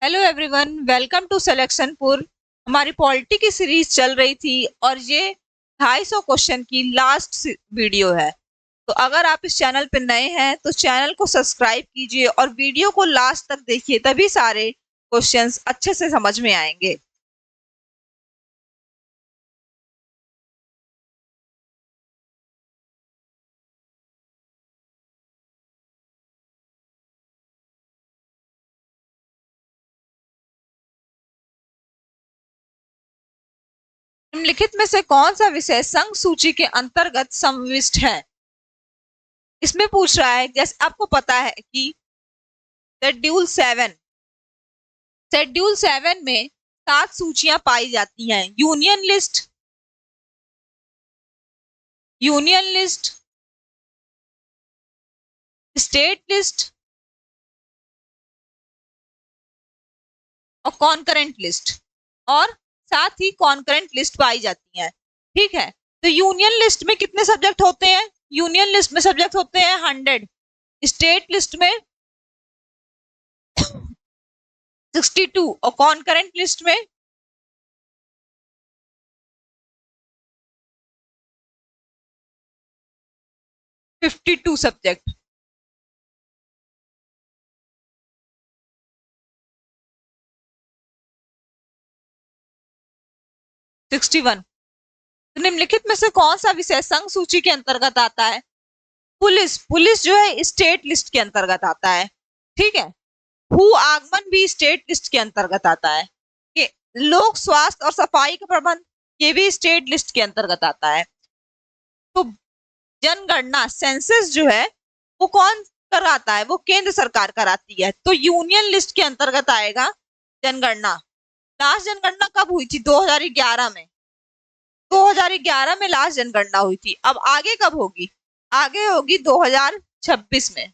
Hello everyone, welcome to सिलेक्शनपुर। हमारी polity की सीरीज चल रही थी और ये 250 क्वेश्चन की लास्ट वीडियो है। तो अगर आप इस चैनल पर नए हैं तो चैनल को सब्सक्राइब कीजिए और वीडियो को लास्ट तक देखिए, तभी सारे क्वेश्चंस अच्छे से समझ में आएंगे। निम्नलिखित में से कौन सा विषय संघ सूची के अंतर्गत समाविष्ट है? इसमें पूछ रहा है, जैसे आपको पता है कि शेड्यूल 7 में 7 सूचियां पाई जाती हैं। यूनियन लिस्ट, स्टेट लिस्ट और कॉन्करेंट लिस्ट, और साथ ही कॉन्करेंट लिस्ट पाई जाती है। ठीक है, तो यूनियन लिस्ट में कितने सब्जेक्ट होते हैं? यूनियन लिस्ट में सब्जेक्ट होते हैं 100, स्टेट लिस्ट में 62 और कॉन्करेंट लिस्ट में 52 सब्जेक्ट। निम्नलिखित में से कौन सा विषय संघ सूची के अंतर्गत आता है? पुलिस जो है स्टेट लिस्ट के अंतर्गत आता है। ठीक है, भू आगमन भी स्टेट लिस्ट के अंतर्गत आता है। लोक स्वास्थ्य और सफाई का प्रबंध, ये भी स्टेट लिस्ट के अंतर्गत आता है। तो जनगणना सेंसस जो है वो कौन कराता है? वो केंद्र सरकार कराती है। तो यूनियन लिस्ट के अंतर्गत आएगा जनगणना। लास्ट जनगणना कब हुई थी? 2011 में। 2011 में लास्ट जनगणना हुई थी। अब आगे कब होगी? आगे होगी 2026 में।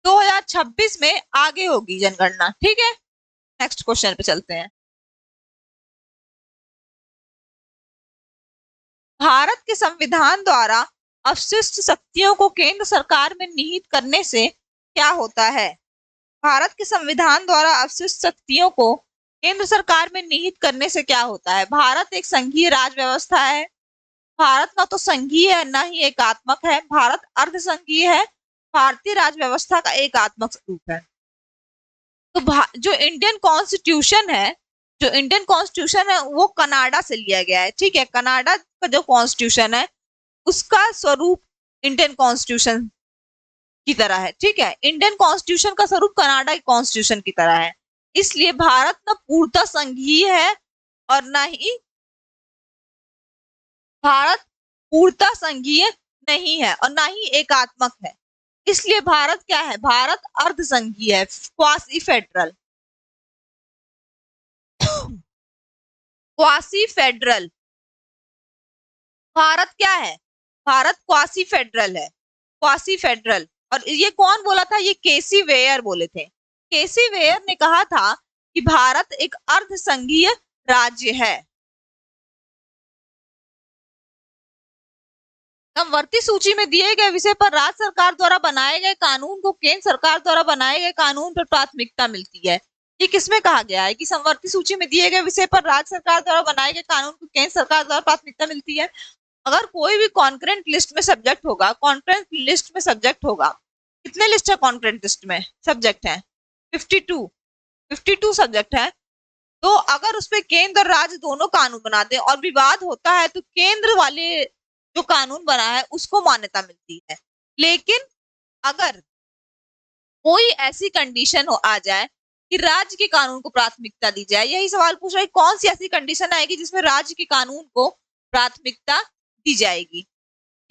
2026 में आगे होगी जनगणना। ठीक है, नेक्स्ट क्वेश्चन पे चलते हैं। भारत के संविधान द्वारा अवशिष्ट शक्तियों को केंद्र सरकार में निहित करने से क्या होता है? भारत के संविधान द्वारा अवशिष्ट शक्तियों को केंद्र सरकार में निहित करने से क्या होता है? भारत एक संघीय राज व्यवस्था है। भारत ना तो संघीय है ना ही एकात्मक है। भारत अर्ध संघीय है। भारतीय राज व्यवस्था का एकात्मक स्वरूप है। तो जो इंडियन कॉन्स्टिट्यूशन है वो कनाडा से लिया गया है। ठीक है, कनाडा का जो कॉन्स्टिट्यूशन है उसका स्वरूप इंडियन कॉन्स्टिट्यूशन की तरह है। ठीक है, इंडियन कॉन्स्टिट्यूशन का स्वरूप कनाडा के कॉन्स्टिट्यूशन की तरह है। इसलिए भारत ना पूर्णतः संघीय है और ना ही भारत पूर्णतः संघीय नहीं है और ना ही एकात्मक है। इसलिए भारत क्या है? भारत अर्ध संघीय है, quasi federal. Quasi federal Bharat क्या है? भारत क्वासी फेडरल है, क्वासी फेडरल। और ये कौन बोला था? ये केसी वेयर बोले थे। केसी वेयर ने कहा था कि भारत एक अर्ध संघीय राज्य है। समवर्ती सूची में दिए गए विषय पर राज्य सरकार द्वारा बनाए गए कानून को केंद्र सरकार द्वारा बनाए गए कानून पर प्राथमिकता मिलती है। ये किसमें कहा गया है कि समवर्ती सूची में दिए गए विषय पर राज्य सरकार द्वारा बनाए गए कानून को केंद्र सरकार द्वारा प्राथमिकता मिलती है? अगर कोई भी कॉन्करेंट लिस्ट में सब्जेक्ट होगा, कॉन्करेंट लिस्ट में सब्जेक्ट होगा, कितने लिस्ट है कॉन्करेंट लिस्ट में? सब्जेक्ट है 52 सब्जेक्ट है। तो अगर उसपे केंद्र और राज्य दोनों कानून बना दे और विवाद होता है तो केंद्र वाले जो कानून बना है उसको मान्यता मिलती है। लेकिन अगर कोई ऐसी कंडीशन आ जाए कि राज्य के कानून को प्राथमिकता दी जाए, यही सवाल पूछ रहा है कौन सी ऐसी कंडीशन आएगी जिसमें राज्य के कानून को प्राथमिकता दी जाएगी?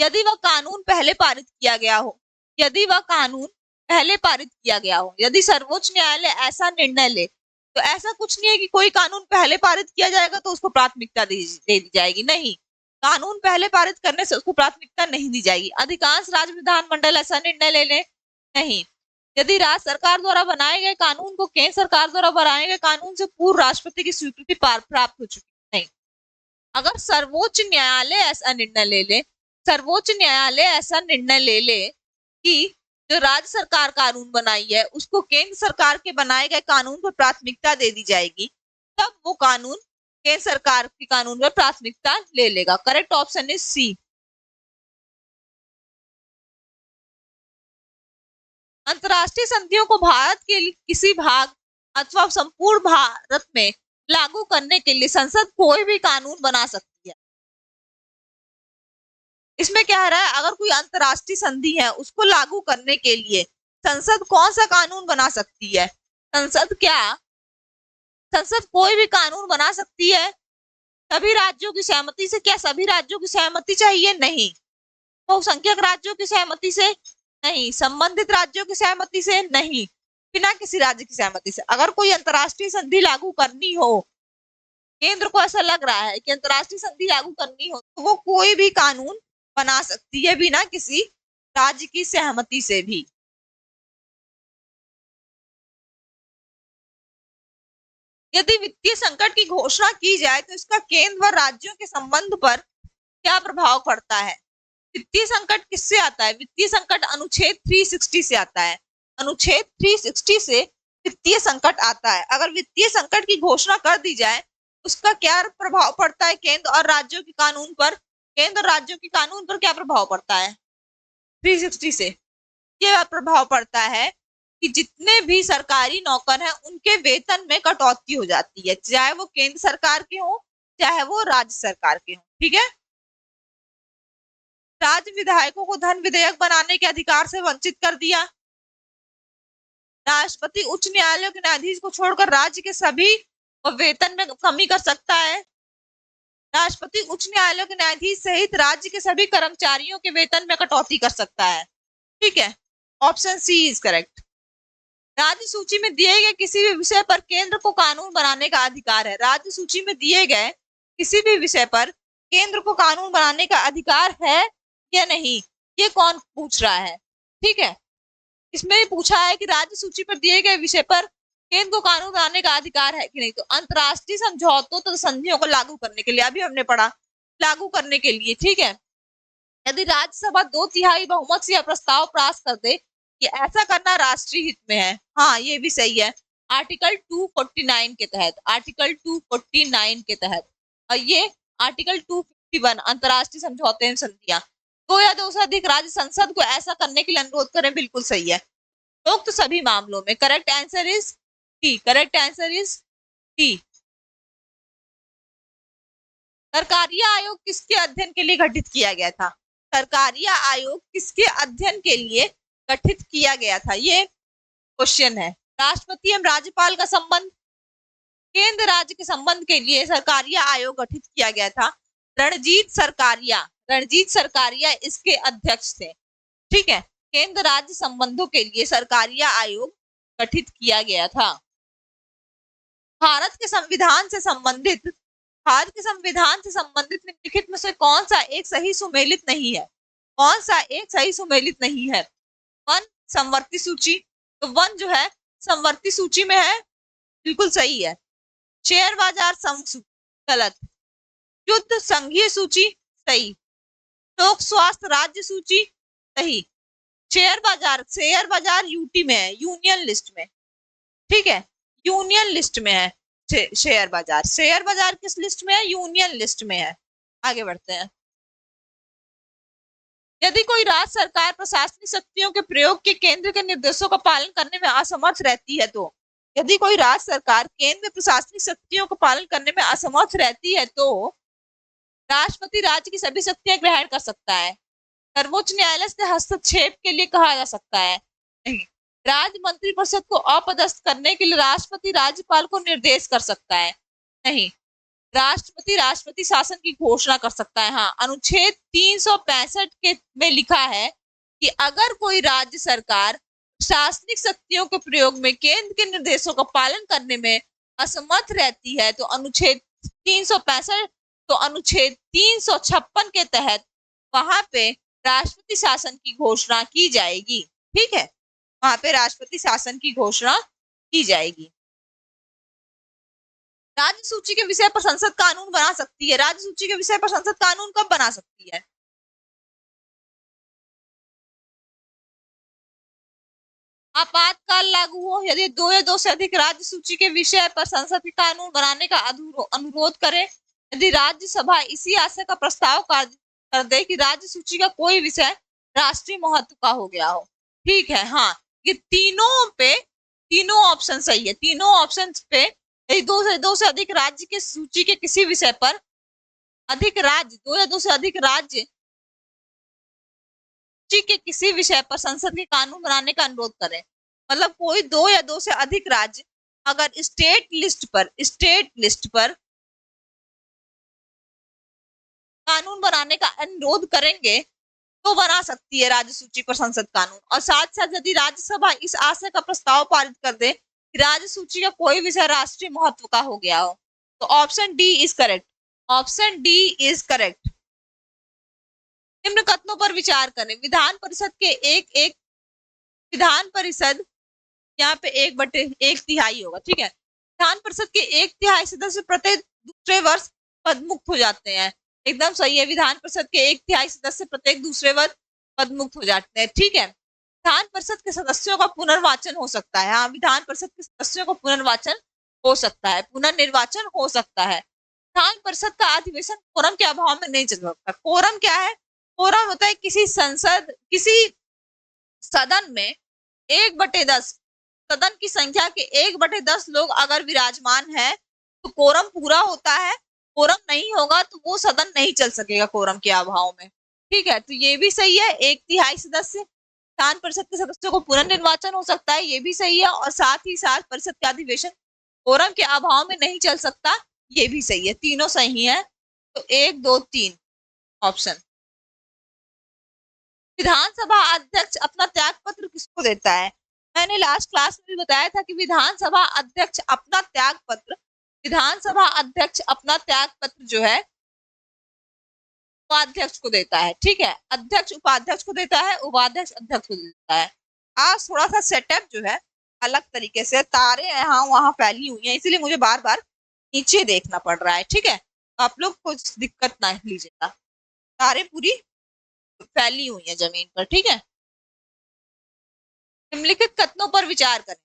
यदि वह कानून पहले पारित किया गया हो, यदि वह कानून पहले पारित किया गया हो, यदि सर्वोच्च न्यायालय ऐसा निर्णय ले, तो ऐसा कुछ नहीं है कि कोई कानून पहले पारित किया जाएगा तो उसको प्राथमिकता दे दी जाएगी। नहीं, कानून पहले पारित करने से उसको प्राथमिकता नहीं दी जाएगी। अधिकांश राज्य विधानमंडल ऐसा निर्णय ले ले नहीं। यदि राज्य सरकार द्वारा बनाए गए कानून को केंद्र सरकार द्वारा बनाए गए कानून से पूर्व राष्ट्रपति की स्वीकृति प्राप्त हो चुकी नहीं। अगर सर्वोच्च न्यायालय ऐसा निर्णय ले ले कि जो राज्य सरकार कानून बनाई है उसको केंद्र सरकार के बनाए गए कानून पर प्राथमिकता दे दी जाएगी, तब वो कानून केंद्र सरकार के कानून पर प्राथमिकता ले लेगा। Correct option is C. अंतर्राष्ट्रीय संधियों को भारत के किसी भाग अथवा संपूर्ण भारत में लागू करने के लिए संसद कोई भी कानून बना सकती है। इसमें क्या रहा है, अगर कोई अंतर्राष्ट्रीय संधि है उसको लागू करने के लिए संसद कौन सा कानून बना सकती है? संसद कोई भी कानून बना सकती है सभी राज्यों की सहमति से। क्या सभी राज्यों की सहमति चाहिए? नहीं। बहुसंख्यक राज्यों की सहमति से? नहीं। संबंधित राज्यों की सहमति से? नहीं। बिना किसी राज्य की सहमति से। अगर कोई अंतर्राष्ट्रीय संधि लागू करनी हो, केंद्र को ऐसा लग रहा है कि अंतर्राष्ट्रीय संधि लागू करनी हो, तो वो कोई भी कानून बना सकती है बिना किसी राज्य की सहमति से भी। यदि वित्तीय संकट की घोषणा की जाए तो इसका केंद्र व राज्यों के संबंध पर क्या प्रभाव पड़ता है? वित्तीय संकट किससे आता है? वित्तीय संकट अनुच्छेद 360 से आता है। अनुच्छेद 360 से वित्तीय संकट आता है। अगर वित्तीय संकट की घोषणा कर दी जाए उसका क्या प्रभाव पड़ता है केंद्र और राज्यों के कानून पर? केंद्र और राज्यों के कानून पर क्या प्रभाव पड़ता है 360 से? ये प्रभाव पड़ता है कि जितने भी सरकारी नौकर हैं उनके वेतन में कटौती हो जाती है, चाहे वो केंद्र सरकार के हो चाहे वो राज्य सरकार के हो। ठीक है। राज्य विधायकों को धन विधेयक बनाने के अधिकार से वंचित कर दिया। राष्ट्रपति उच्च न्यायालय के न्यायाधीश को छोड़कर राज्य के सभी वेतन में कमी कर सकता है। राष्ट्रपति उच्च न्यायालय के न्यायाधीश सहित राज्य के सभी कर्मचारियों के वेतन में कटौती कर सकता है। ठीक है। Option C is correct. राज्य सूची में दिए गए किसी भी विषय पर केंद्र को कानून बनाने का अधिकार है। राज्य सूची में दिए गए किसी भी विषय पर केंद्र को कानून बनाने का अधिकार है या नहीं, ये कौन पूछ रहा है? ठीक है। इसमें भी पूछा है कि राज्य सूची पर दिए गए विषय पर केंद्र को कानून बनाने का अधिकार है कि नहीं। तो अंतर्राष्ट्रीय समझौतों तो संधियों को लागू करने के लिए, अभी हमने पढ़ा, लागू करने के लिए। ठीक है। यदि राज्यसभा 2/3 बहुमत से यह प्रस्ताव पास कर दे कि ऐसा करना राष्ट्रीय हित में है, हाँ ये भी सही है, आर्टिकल 249 के तहत, आर्टिकल 249 के तहत, और ये आर्टिकल 251 अंतर्राष्ट्रीय समझौते एवं संधियां, दो या दो से अधिक राज्य संसद को ऐसा करने के लिए अनुरोध करें, बिल्कुल सही है। तो सभी मामलों में correct answer is D. Correct answer is D. Sarkaria आयोग किसके अध्ययन के लिए गठित किया गया था? सरकारिया आयोग किसके अध्ययन के लिए गठित किया गया था, ये क्वेश्चन है। राष्ट्रपति एवं राज्यपाल का संबंध, केंद्र राज्य के संबंध के लिए सरकारिया आयोग गठित किया गया था। रणजीत सरकारिया इसके अध्यक्ष थे। ठीक है। केंद्र राज्य संबंधों के लिए सरकारिया आयोग गठित किया गया था। भारत के संविधान से संबंधित निम्नलिखित में से कौन सा एक सही सुमेलित नहीं है? कौन सा एक सही सुमेलित नहीं है? वन, समवर्ती सूची। तो वन जो है समवर्ती सूची में है, बिल्कुल सही है। शेयर बाजार गलत। युद्ध संघीय सूची सही। लोक स्वास्थ्य राज्य सूची सही। शेयर बाजार यूटी में है, यूनियन लिस्ट में। ठीक है। यूनियन लिस्ट में है शेयर बाजार किस लिस्ट में है? यूनियन लिस्ट में है। आगे बढ़ते हैं। यदि कोई राज्य सरकार प्रशासनिक शक्तियों के प्रयोग के केंद्र के निर्देशों का पालन करने में असमर्थ रहती है तो, यदि कोई राज्य सरकार केंद्र में प्रशासनिक शक्तियों का पालन करने में असमर्थ रहती है तो राष्ट्रपति राज्य की सभी शक्तियां ग्रहण कर सकता है। सर्वोच्च न्यायालय से हस्तक्षेप के लिए कहा जा सकता है? नहीं। राज्य मंत्रिपरिषद को अपदस्थ करने के लिए राष्ट्रपति राज्यपाल को निर्देश कर सकता है? नहीं। राष्ट्रपति शासन की घोषणा कर सकता है। हाँ, अनुच्छेद 365 के में लिखा है कि अगर कोई राज्य सरकार प्रशासनिक शक्तियों के प्रयोग में केंद्र के निर्देशों का पालन करने में असमर्थ रहती है तो अनुच्छेद 356 के तहत वहां पे राष्ट्रपति शासन की घोषणा की जाएगी। ठीक है। वहां पे राष्ट्रपति शासन की घोषणा की जाएगी। राज्य सूची के विषय पर संसद कानून बना सकती है। राज्य सूची के विषय पर संसद कानून कब बना सकती है? आपातकाल लागू हो, यदि दो या दो से अधिक राज्य सूची के विषय पर संसद के कानून बनाने का अनुरोध करे, यदि राज्यसभा इसी आशय का प्रस्ताव कर दे कि राज्य सूची का कोई विषय राष्ट्रीय महत्व का हो गया हो। ठीक है, हाँ, ये तीनों ऑप्शन सही है। तीनों ऑप्शन पे दो से अधिक राज्य के सूची के किसी विषय पर अधिक राज्य, दो या दो से अधिक राज्य सूची के किसी विषय पर संसद के कानून बनाने का अनुरोध करें। मतलब कोई दो या दो से अधिक राज्य अगर स्टेट लिस्ट पर कानून बनाने का अनुरोध करेंगे तो बना सकती है राज्य सूची पर संसद कानून। और साथ साथ यदि राज्यसभा इस आशय का प्रस्ताव पारित कर दे कि राज्य सूची का कोई विषय राष्ट्रीय महत्व का हो गया हो, तो option D is correct. Option D is correct. निम्न कथनों पर विचार करें। विधान परिषद के विधान परिषद यहाँ पे 1/1 होगा। ठीक है, विधान परिषद के 1/3 सदस्य प्रत्येक दूसरे वर्ष पदमुक्त हो जाते हैं। एकदम सही है, विधान परिषद के 1/3 सदस्य प्रत्येक दूसरे वर्ष पदमुक्त हो जाते हैं। ठीक है, विधान परिषद के सदस्यों का पुनर्वाचन हो सकता है। हाँ, विधान परिषद के सदस्यों का पुनर्वाचन हो सकता है, पुनर्निर्वाचन हो सकता है। विधान परिषद का अधिवेशन कोरम के अभाव में नहीं चल सकता। कोरम क्या है? कोरम होता है किसी सदन में 1/10 सदन की संख्या के 1/10 लोग अगर विराजमान है तो कोरम पूरा होता है। कोरम नहीं होगा तो वो सदन नहीं चल सकेगा कोरम के अभाव में। ठीक है, तो ये भी सही है। 1/3 सदस्य, विधान परिषद के सदस्यों को पुनर्निर्वाचन हो सकता है, ये भी सही है। और साथ ही साथ परिषद का अधिवेशन कोरम के अभाव में नहीं चल सकता, ये भी सही है। तीनों सही है, तो 1 2 3 ऑप्शन। विधानसभा अध्यक्ष अपना त्याग पत्र किसको देता है? मैंने लास्ट क्लास में भी बताया था कि विधानसभा अध्यक्ष अपना त्याग पत्र जो है उपाध्यक्ष को देता है। ठीक है, अध्यक्ष उपाध्यक्ष को देता है, उपाध्यक्ष अध्यक्ष को देता है। आज थोड़ा सा सेटअप जो है अलग तरीके से, तारे यहाँ वहां फैली हुई है, इसीलिए मुझे बार बार नीचे देखना पड़ रहा है। ठीक है, आप लोग कुछ दिक्कत ना लीजिएगा, तारे पूरी फैली हुई है जमीन पर। ठीक है, निम्नलिखित कथनों पर विचार करें।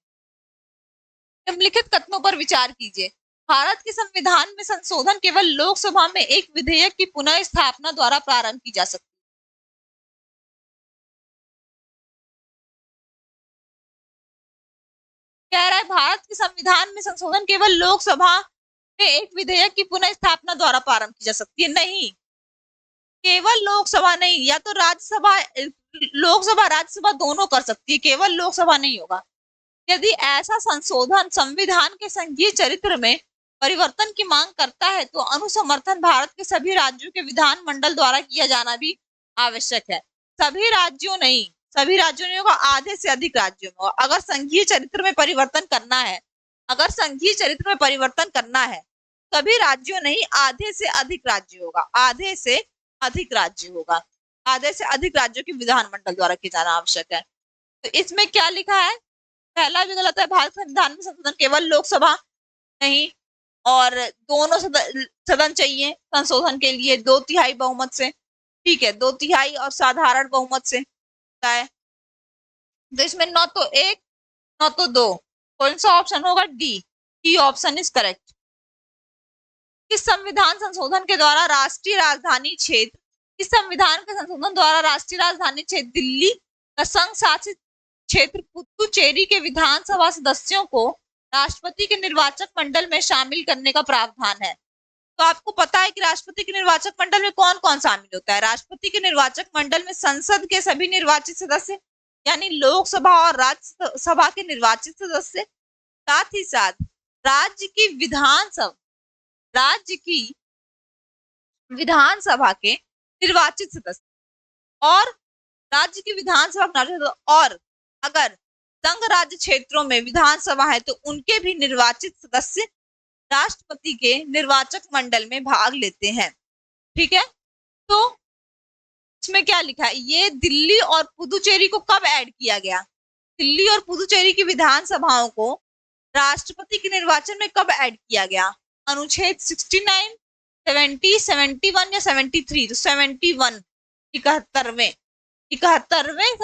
निम्नलिखित कथनों पर विचार कीजिए। भारत के संविधान में संशोधन केवल लोकसभा में एक विधेयक की पुनः स्थापना द्वारा प्रारंभ की जा सकती है। कह रहा है भारत के संविधान में संशोधन केवल लोकसभा में एक विधेयक की पुनः स्थापना द्वारा प्रारंभ की जा सकती है। नहीं, केवल लोकसभा नहीं, या तो लोकसभा राज्यसभा दोनों कर सकती है, केवल लोकसभा नहीं होगा। यदि ऐसा संशोधन संविधान के संघीय चरित्र में परिवर्तन की मांग करता है तो अनुसमर्थन भारत के सभी राज्यों के विधान मंडल द्वारा किया जाना भी आवश्यक है। सभी राज्यों नहीं होगा, आधे से अधिक राज्यों में। अगर संघीय चरित्र में परिवर्तन करना है, सभी राज्यों नहीं, आधे से अधिक राज्य होगा, आधे से अधिक राज्यों के विधानमंडल द्वारा किया जाना आवश्यक है। तो इसमें क्या लिखा है? पहला भी गलत है। भारत संविधान में संशोधन केवल लोकसभा नहीं, और दोनों सदन चाहिए संशोधन के लिए 2/3 बहुमत से। ठीक है, 2/3 और साधारण बहुमत से होता है। तो इसमें न तो 1 न तो 2, कौन सा ऑप्शन होगा? D option is correct. इस संविधान संशोधन के द्वारा राष्ट्रीय राजधानी क्षेत्र दिल्ली का संघ शासित क्षेत्र पुदुचेरी के विधानसभा सदस्यों को राष्ट्रपति के निर्वाचक मंडल में शामिल करने का प्रावधान है। तो आपको पता है कि राष्ट्रपति के निर्वाचक मंडल में कौन कौन शामिल होता है? राष्ट्रपति के निर्वाचक मंडल में संसद के सभी निर्वाचित सदस्य, यानी लोकसभा और राज्यसभा के निर्वाचित सदस्य, साथ ही साथ राज्य की विधानसभा के निर्वाचित सदस्य और राज्य की विधानसभा, और अगर संघ राज्य क्षेत्रों में विधानसभा है तो उनके भी निर्वाचित सदस्य राष्ट्रपति के निर्वाचक मंडल में भाग लेते हैं। ठीक है, तो इसमें क्या लिखा है? ये दिल्ली और पुदुचेरी को कब ऐड किया गया? दिल्ली और पुदुचेरी की विधानसभाओं को राष्ट्रपति के निर्वाचन में कब ऐड किया गया? अनुच्छेद 69, 70, 71 या 73? तो 71, 71वें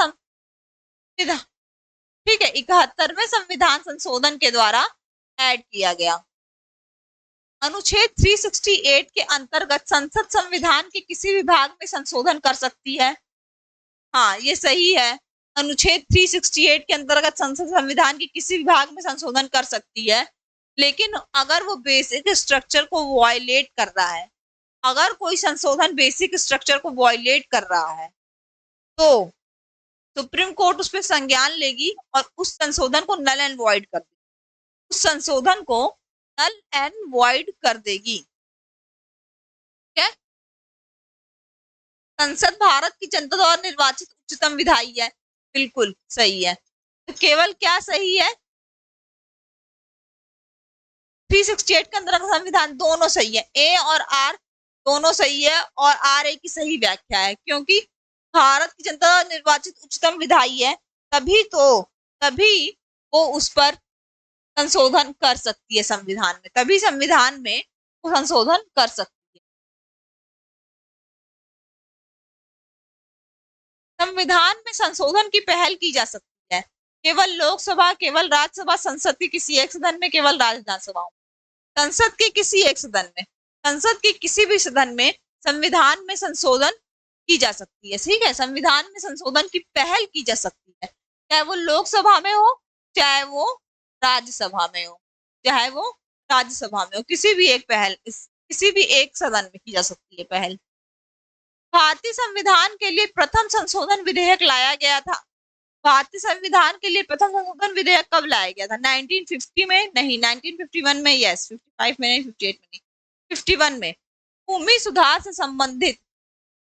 ठीक है, 71वें संविधान संशोधन के द्वारा ऐड किया गया। अनुच्छेद 368 के अंतर्गत संसद संविधान के किसी भी भाग में संशोधन कर सकती है। हाँ, ये सही है। अनुच्छेद 368 के अंतर्गत संसद संविधान के किसी भी भाग में संशोधन कर सकती है, लेकिन अगर वो बेसिक स्ट्रक्चर को वायलेट कर रहा है, अगर कोई संशोधन बेसिक स्ट्रक्चर को वायलेट कर रहा है तो सुप्रीम कोर्ट उस पर संज्ञान लेगी और उस संशोधन को नल एंड वॉइड कर देगी, उस संशोधन को नल एंड वॉइड कर देगी। ठीक है, संसद भारत की जनता द्वारा निर्वाचित उच्चतम विधायी है, बिल्कुल सही है। तो केवल क्या सही है, 368 के अंदर संविधान दोनों सही है, ए और आर दोनों सही है, और आर ए की सही व्याख्या है, क्योंकि भारत की जनता द्वारा निर्वाचित उच्चतम विधायी है, तभी वो उस पर संशोधन कर सकती है संविधान में, तभी संविधान में वो संशोधन कर सकती है। संविधान में संशोधन की पहल की जा सकती है केवल लोकसभा, केवल राज्यसभा, संसद के किसी एक सदन में, केवल राज्य विधानसभाओं, संसद के किसी एक सदन में, संसद के किसी भी सदन में संविधान में संशोधन की जा सकती है। ठीक है, संविधान में संशोधन की पहल की जा सकती है, चाहे वो लोकसभा में हो, चाहे वो राज्यसभा में हो, चाहे वो राज्यसभा में हो, किसी भी एक सदन में की जा सकती है पहल। भारतीय संविधान के लिए प्रथम संशोधन विधेयक लाया गया था। भारतीय संविधान के लिए प्रथम संशोधन विधेयक कब लाया गया था? 1950 में नहीं, 1951 में, यस, 55 में नहीं, 58 में नहीं, 51 में। भूमि सुधार से संबंधित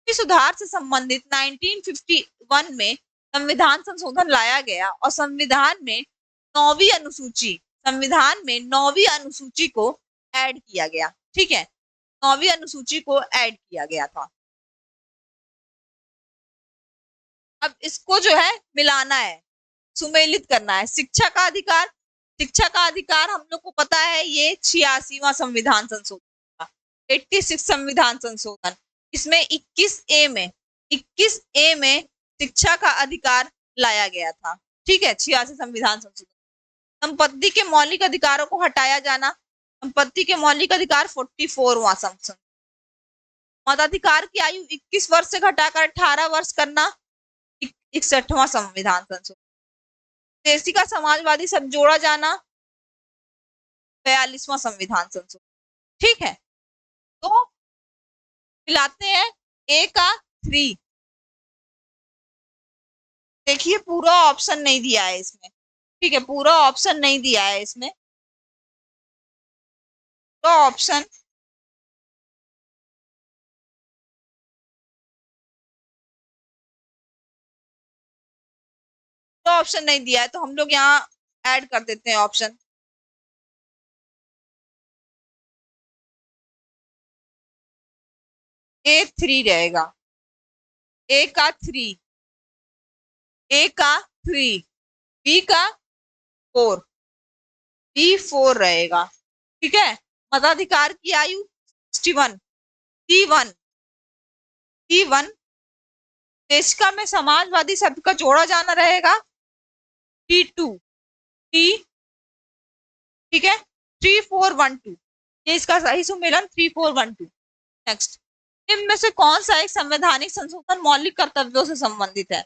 1951 में संविधान संशोधन लाया गया और संविधान में 9वीं अनुसूची को ऐड किया गया। ठीक है, 9वीं अनुसूची को ऐड किया गया था। अब इसको जो है मिलाना है, सुमेलित करना है। शिक्षा का अधिकार हम लोग को पता है, ये 86वां संविधान संशोधन था, 86 संविधान संशोधन। इसमें 21A में शिक्षा का अधिकार लाया गया था। ठीक है, 86 संविधान संशोधन। संपत्ति के मौलिक अधिकारों को हटाया जाना, संपत्ति के मौलिक अधिकार 44वां संशोधन। मताधिकार की आयु 21 वर्ष से घटाकर 18 वर्ष करना, 61वां संविधान संशोधन। देशी का समाजवादी सब जोड़ा जाना, 42वां संविधान संशोधन। ठीक है, तो मिलाते हैं ए का 3। देखिए पूरा ऑप्शन नहीं दिया है इसमें। ठीक है, पूरा ऑप्शन नहीं दिया है इसमें, तो ऑप्शन नहीं दिया है, तो हम लोग यहाँ ऐड कर देते हैं ऑप्शन। A3 रहेगा, ए का 3, बी का 4, B4 रहेगा। ठीक है, मताधिकार की आयु 61, C1, देशिका में समाजवादी शब्द का जोड़ा जाना रहेगा, T2, ठीक है, 3412, ये इसका सही सुमेलन 3412। नेक्स्ट, इनमें से कौन सा एक संवैधानिक संशोधन मौलिक कर्तव्यों से संबंधित है?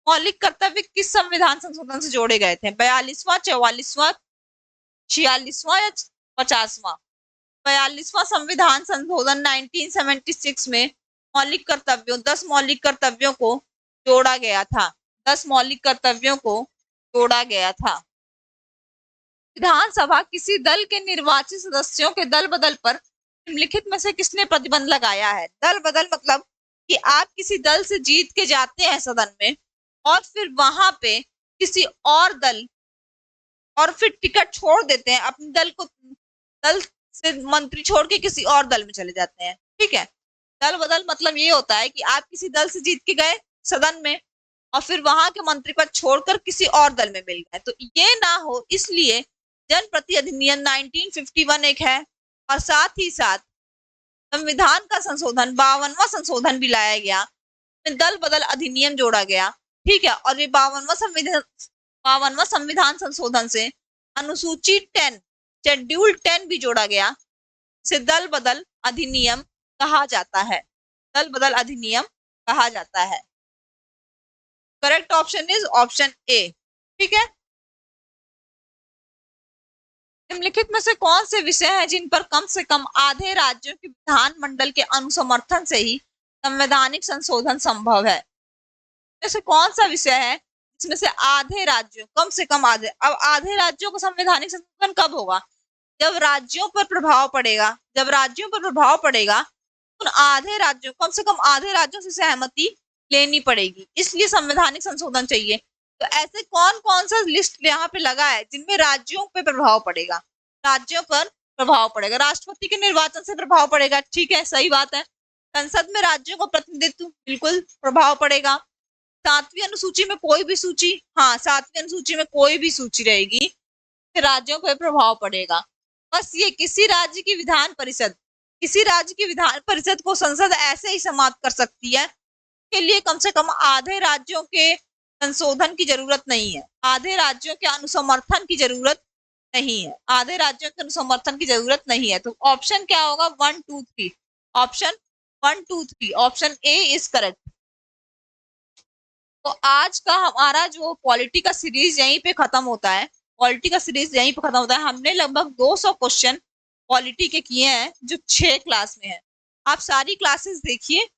मौलिक कर्तव्य किस संविधान संशोधन से जोड़े गए थे? 42वां, 44वां, 46वां या 50वां? 42वां संविधान संशोधन 1976 में मौलिक कर्तव्यों 10 मौलिक कर्तव्यों को जोड़ा गया था, 10 मौलिक कर्तव्यों को जोड़ा गया था। विधानसभा किसी दल के निर्वाचित सदस्यों के दल बदल पर निम्नलिखित में से किसने प्रतिबंध लगाया है? दल बदल मतलब कि आप किसी दल से जीत के जाते हैं सदन में और फिर वहां पे किसी और दल और फिर टिकट छोड़ देते हैं, अपने दल से मंत्री छोड़ के किसी और दल में चले जाते हैं। ठीक है, दल बदल मतलब ये होता है कि आप किसी दल से जीत के गए सदन में और फिर वहां के मंत्री पद छोड़कर किसी और दल में मिल गए, तो ये ना हो इसलिए जनप्रति अधिनियम 1951 एक है, और साथ ही साथ संविधान का संशोधन 52वां संशोधन भी लाया गया, दल बदल अधिनियम जोड़ा गया। ठीक है, और ये 52वां 52वां संविधान संशोधन से अनुसूची 10 शेड्यूल 10 भी जोड़ा गया, इसे दल बदल अधिनियम कहा जाता है। दल बदल अधिनियम कहा जाता है। Correct option is option A. ठीक है। निम्नलिखित में से कौन से विषय हैं जिन पर कम से कम आधे राज्यों के विधानमंडल के अनुसमर्थन से ही संवैधानिक संशोधन संभव है? जैसे कौन सा विषय है जिसमें से आधे राज्यों, कम से कम आधे, अब आधे राज्यों का संवैधानिक संशोधन कब होगा? जब राज्यों पर प्रभाव पड़ेगा, जब राज्यों पर प्रभाव पड़ेगा उन आधे राज्यों, कम से कम आधे राज्यों से सहमति लेनी पड़ेगी, इसलिए संवैधानिक संशोधन चाहिए। तो ऐसे कौन कौन सा लिस्ट यहाँ पे लगा है जिनमें राज्यों पे प्रभाव पड़ेगा? राज्यों पर प्रभाव पड़ेगा, राष्ट्रपति के निर्वाचन से प्रभाव पड़ेगा, ठीक है, सही बात है। संसद में राज्यों का प्रतिनिधित्व, बिल्कुल प्रभाव पड़ेगा। 7वीं अनुसूची में कोई भी सूची, हाँ 7वीं अनुसूची में कोई भी सूची रहेगी राज्यों पर प्रभाव पड़ेगा। बस ये किसी राज्य की विधान परिषद, किसी राज्य की विधान परिषद को संसद ऐसे ही समाप्त कर सकती है, के लिए कम से कम आधे राज्यों के संशोधन की जरूरत नहीं है, आधे राज्यों के अनुसमर्थन की जरूरत नहीं है, आधे राज्यों के अनुसमर्थन की जरूरत नहीं है। तो ऑप्शन क्या होगा? 1 2 3, option 1 2 3, option A is correct. तो आज का हमारा जो पॉलिटी का सीरीज यहीं पे खत्म होता है, पॉलिटी का सीरीज यहीं पे खत्म होता है। हमने लगभग 200 क्वेश्चन पॉलिटी के किए हैं जो 6 क्लास में है। आप सारी क्लासेस देखिए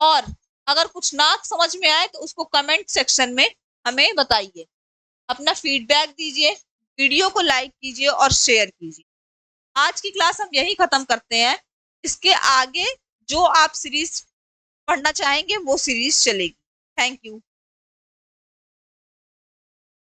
और अगर कुछ ना समझ में आए तो उसको कमेंट सेक्शन में हमें बताइए, अपना फीडबैक दीजिए, वीडियो को लाइक कीजिए और शेयर कीजिए। आज की क्लास हम यही खत्म करते हैं। इसके आगे जो आप सीरीज पढ़ना चाहेंगे वो सीरीज चलेगी। Thank you.